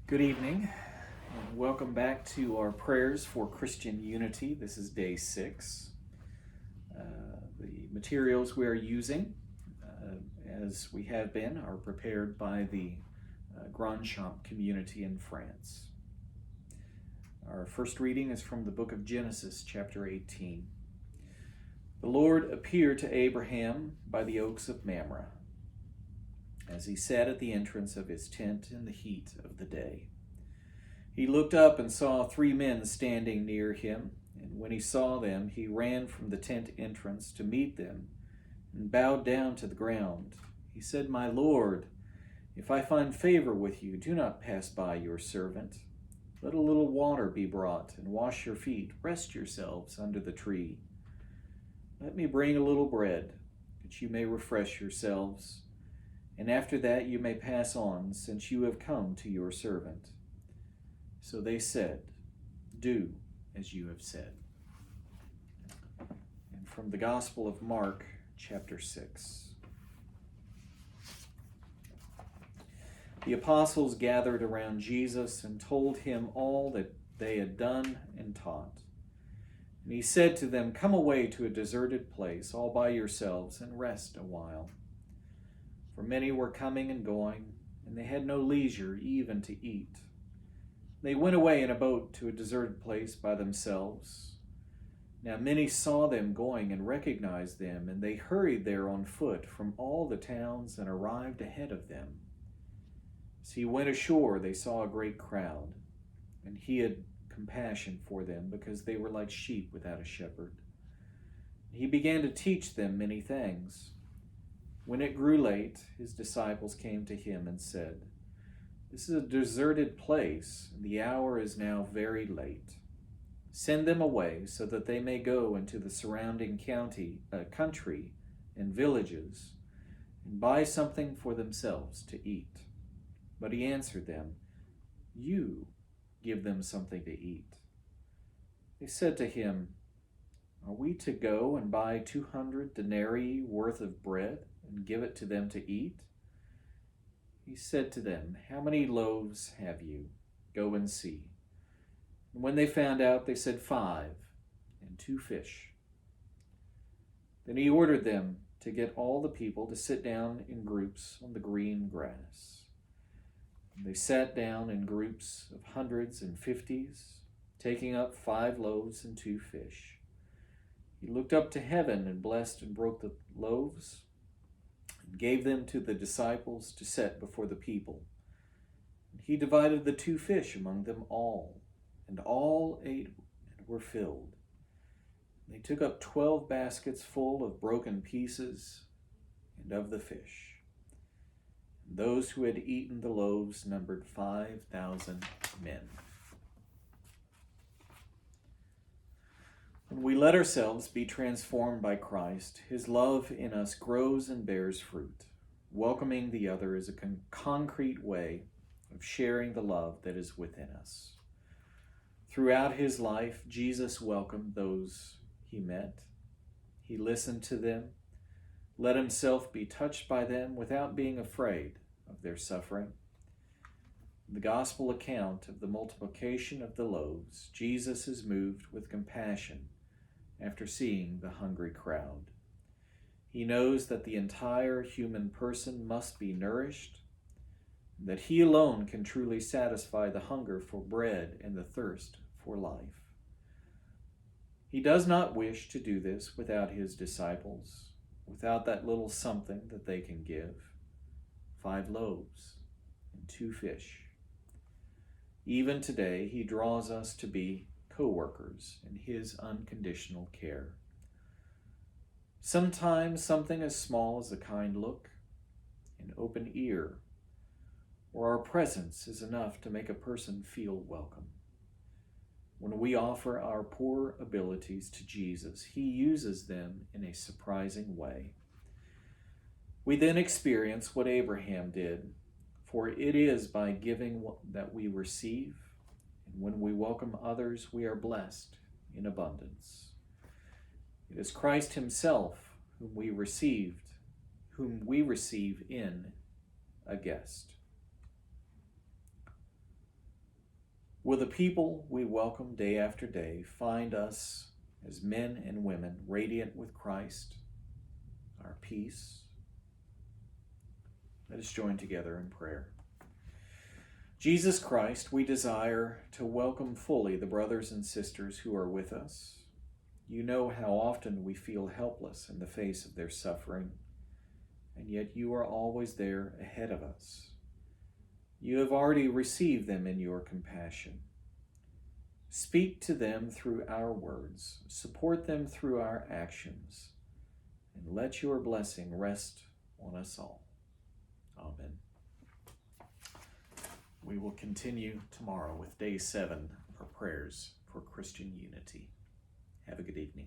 Good evening, and welcome back to our prayers for Christian unity. This is day 6. The materials we are using, as we have been, are prepared by the Grand Champ community in France. Our first reading is from the book of Genesis, chapter 18. The Lord appeared to Abraham by the oaks of Mamre, as he sat at the entrance of his tent in the heat of the day. He looked up and saw 3 men standing near him, and when he saw them, he ran from the tent entrance to meet them and bowed down to the ground. He said, "My Lord, if I find favor with you, do not pass by your servant. Let a little water be brought, and wash your feet. Rest yourselves under the tree. Let me bring a little bread, that you may refresh yourselves, and after that you may pass on, since you have come to your servant." So they said, "Do as you have said." And from the Gospel of Mark, chapter 6. The apostles gathered around Jesus and told him all that they had done and taught. And he said to them, "Come away to a deserted place all by yourselves and rest a while." For many were coming and going, and they had no leisure even to eat. They went away in a boat to a deserted place by themselves. Now many saw them going and recognized them, and they hurried there on foot from all the towns and arrived ahead of them. As he went ashore, they saw a great crowd, and he had compassion for them because they were like sheep without a shepherd. He began to teach them many things. When it grew late, his disciples came to him and said, "This is a deserted place, and the hour is now very late. Send them away so that they may go into the surrounding country and villages and buy something for themselves to eat." But he answered them, "You give them something to eat." They said to him, "Are we to go and buy 200 denarii worth of bread and give it to them to eat?" He said to them, "How many loaves have you? Go and see." And when they found out, they said, 5, and 2 fish. Then he ordered them to get all the people to sit down in groups on the green grass. And they sat down in groups of hundreds and 50s, taking up 5 loaves and 2 fish. He looked up to heaven and blessed and broke the loaves, and gave them to the disciples to set before the people. And he divided the 2 fish among them all, and all ate and were filled. They took up 12 baskets full of broken pieces and of the fish. And those who had eaten the loaves numbered 5,000 men. When we let ourselves be transformed by Christ, his love in us grows and bears fruit. Welcoming the other is a concrete way of sharing the love that is within us. Throughout his life, Jesus welcomed those he met. He listened to them, let himself be touched by them without being afraid of their suffering. In the gospel account of the multiplication of the loaves, Jesus is moved with compassion after seeing the hungry crowd. He knows that the entire human person must be nourished, and that he alone can truly satisfy the hunger for bread and the thirst for life. He does not wish to do this without his disciples, without that little something that they can give, 5 loaves and 2 fish. Even today, he draws us to be co-workers in his unconditional care. Sometimes something as small as a kind look, an open ear, or our presence is enough to make a person feel welcome. When we offer our poor abilities to Jesus, he uses them in a surprising way. We then experience what Abraham did, for it is by giving that we receive, and when we welcome others, we are blessed in abundance. It is Christ himself whom we receive in a guest. Will the people we welcome day after day find us as men and women radiant with Christ, our peace? Let us join together in prayer. Jesus Christ, we desire to welcome fully the brothers and sisters who are with us. You know how often we feel helpless in the face of their suffering, and yet you are always there ahead of us. You have already received them in your compassion. Speak to them through our words, support them through our actions, and let your blessing rest on us all. Amen. We will continue tomorrow with day 7 for prayers for Christian unity. Have a good evening.